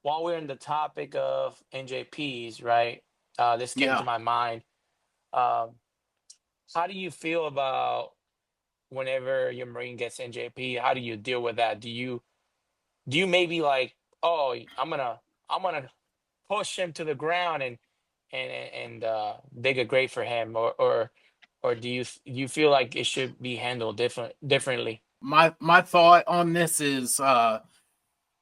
while we're in the topic of NJPs, right? This came to Yeah. my mind. Um, how do you feel about whenever your Marine gets NJP? How do you deal with that? Do you maybe like, oh, I'm gonna push him to the ground and dig a grave for him, or do you feel like it should be handled differently? My thought on this is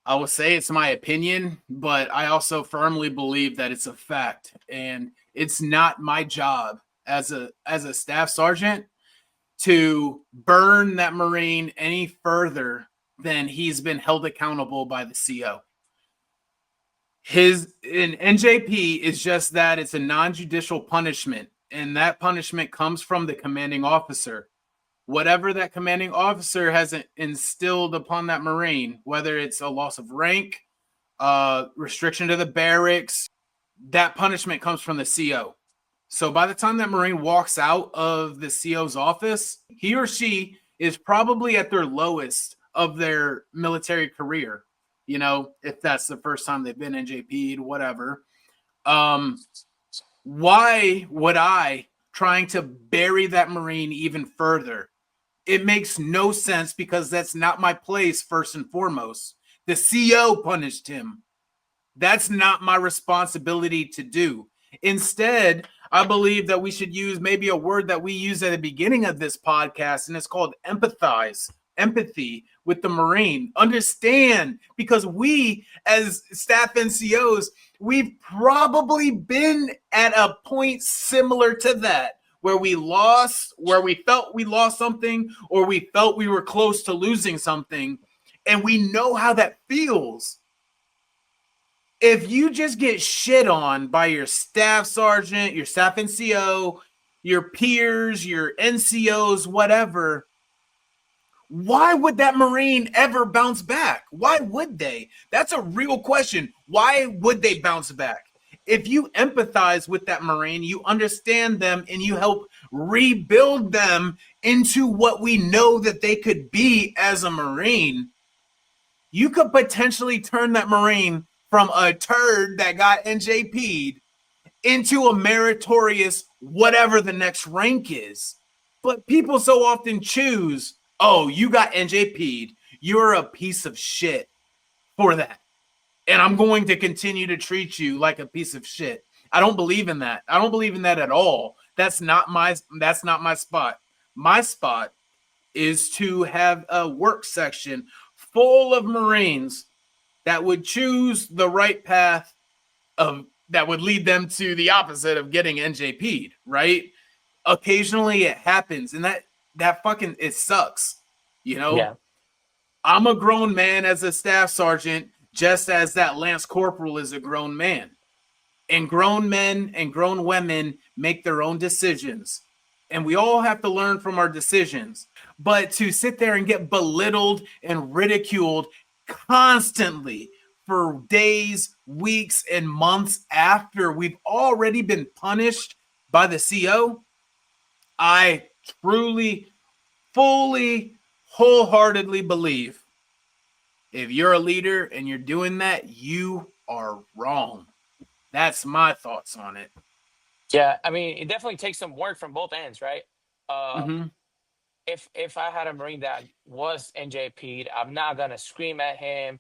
I will say it's my opinion, but I also firmly believe that it's a fact, and it's not my job as a staff sergeant to burn that Marine any further than he's been held accountable by the CO. His in NJP is just that it's a non-judicial punishment, and that punishment comes from the commanding officer. Whatever that commanding officer has instilled upon that Marine, whether it's a loss of rank, restriction to the barracks, that punishment comes from the CO. So by the time that Marine walks out of the CO's office, he or she is probably at their lowest of their military career. If that's the first time they've been NJP'd, whatever. Um, why would I trying to bury that Marine even further? It makes no sense because that's not my place, first and foremost. The CO punished him. That's not my responsibility to do. Instead, I believe that we should use maybe a word that we use at the beginning of this podcast, and it's called empathize, empathy with the Marine. Understand, because we, as staff NCOs, we've probably been at a point similar to that, where we felt we lost something, or we felt we were close to losing something, and we know how that feels. If you just get shit on by your staff sergeant, your staff NCO, your peers, your NCOs, whatever, why would that Marine ever bounce back? Why would they? That's a real question. Why would they bounce back? If you empathize with that Marine, you understand them and you help rebuild them into what we know that they could be as a Marine, you could potentially turn that Marine from a turd that got NJP'd into a meritorious whatever the next rank is. But people so often choose, oh, you got NJP'd. You're a piece of shit for that. And I'm going to continue to treat you like a piece of shit. I don't believe in that. I don't believe in that at all. That's not my spot. My spot is to have a work section full of Marines that would choose the right path of that would lead them to the opposite of getting NJP'd, right? Occasionally it happens, and that fucking it sucks. You know, Yeah, I'm a grown man as a staff sergeant, just as that lance corporal is a grown man. And grown men and grown women make their own decisions. And we all have to learn from our decisions. But to sit there and get belittled and ridiculed constantly for days, weeks, and months after we've already been punished by the CO, I truly, fully, wholeheartedly believe if you're a leader and you're doing that, you are wrong. That's my thoughts on it. yeah. I mean, it definitely takes some work from both ends, right? Uh, Mm-hmm. if I had a Marine that was NJP'd, I'm not gonna scream at him.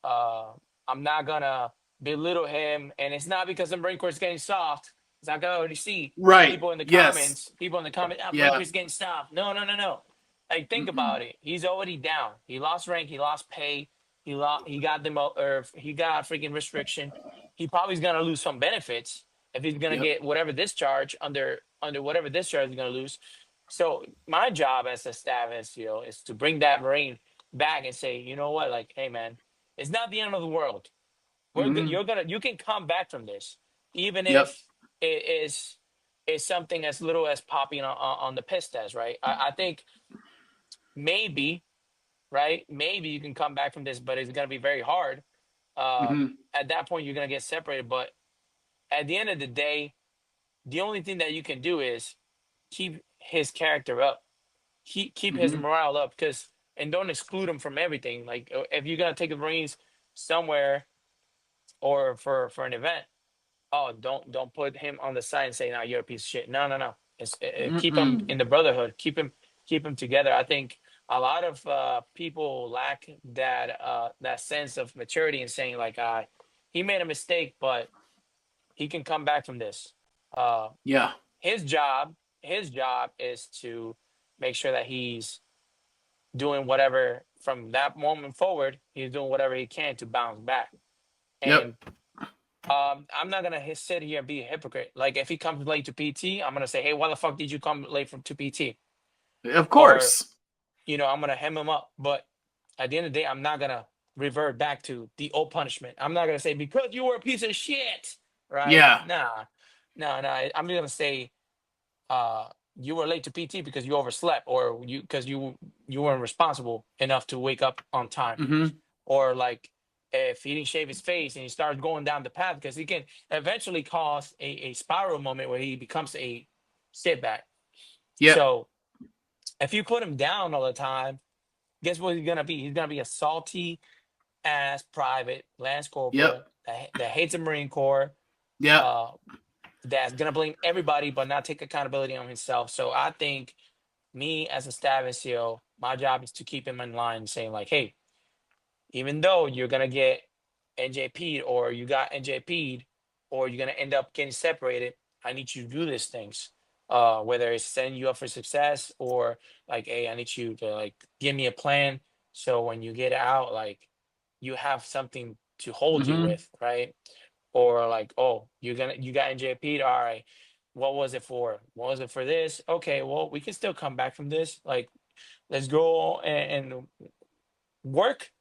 Uh, I'm not gonna belittle him, and it's not because the Marine Corps is getting soft. It's like I already see Right. people in the Yes. comments. People in the comments, Marine Yeah. Corps is getting soft. No, no, no, no. Like think Mm-mm. about it. He's already down. He lost rank. He lost pay. He lost. He got or he got freaking restriction. He probably is gonna lose some benefits if he's gonna Yep. get whatever discharge under whatever discharge he's gonna lose. So my job as a staff SEO is to bring that Marine back and say, you know what, like, hey man, it's not the end of the world. Mm-hmm. You can come back from this, even Yep. if it is something as little as popping on the piss test, right? I think maybe, right, maybe you can come back from this, but it's gonna be very hard. Mm-hmm. At that point, you're gonna get separated. But at the end of the day, the only thing that you can do is keep his character up, keep his Mm-hmm. morale up, because and don't exclude him from everything. Like if you're gonna take the Marines somewhere, or for an event, oh, don't put him on the side and say, "No, you're a piece of shit." No, no, no. Keep him Mm-mm. in the brotherhood. Keep him together. I think a lot of people lack that sense of maturity and saying like, he made a mistake, but he can come back from this. Uh, Yeah. his job his job is to make sure that he's doing whatever from that moment forward. He's doing whatever he can to bounce back. Yep. And I'm not gonna sit here and be a hypocrite. Like if he comes late to PT, I'm gonna say, "Hey, why the fuck did you come late to PT?" Of Or course. I'm gonna hem him up. But at the end of the day, I'm not gonna revert back to the old punishment. I'm not gonna say because you were a piece of shit, right? Yeah. Nah, nah. I'm gonna say, uh, you were late to PT because you overslept, or because you weren't responsible enough to wake up on time, Mm-hmm. or like if he didn't shave his face and he starts going down the path, because he can eventually cause a spiral moment where he becomes a setback. Yep. So if you put him down all the time, guess what he's gonna be? He's gonna be a salty ass private lance Yep. corporal that hates the Marine Corps, Yep. uh, that's gonna blame everybody but not take accountability on himself. So I think me as a staff NCO, my job is to keep him in line, saying like, hey, even though you're gonna get NJP'd or you got NJP'd or you're gonna end up getting separated, I need you to do these things. Whether it's setting you up for success or like, hey, I need you to like give me a plan so when you get out, like you have something to hold you Mm-hmm. with, right? Or like, oh, you got NJP'd, all right. What was it for? What was it for this? Okay, well, we can still come back from this. Like, let's go and work.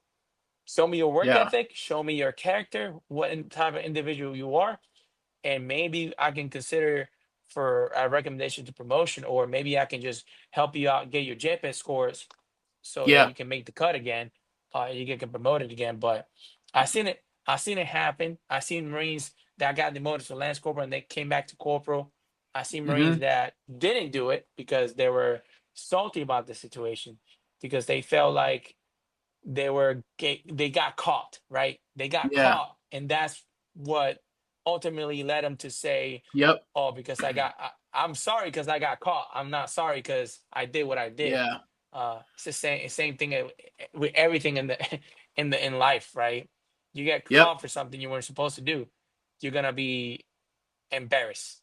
Show me your work Yeah. ethic. Show me your character. What type of individual you are, and maybe I can consider for a recommendation to promotion, or maybe I can just help you out get your JPEG scores so that Yeah. you can make the cut again. You get promoted again. But I seen it happen. I seen Marines that got demoted to Lance Corporal and they came back to Corporal. I see Marines Mm-hmm. that didn't do it because they were salty about the situation, because they felt like they got caught, right? They got Yeah. caught, and that's what ultimately led them to say, Yep. "Oh, because I'm sorry because I got caught. I'm not sorry because I did what I did." Yeah. It's the same thing with everything in the in life, right? You get Yep. caught for something you weren't supposed to do, you're gonna be embarrassed.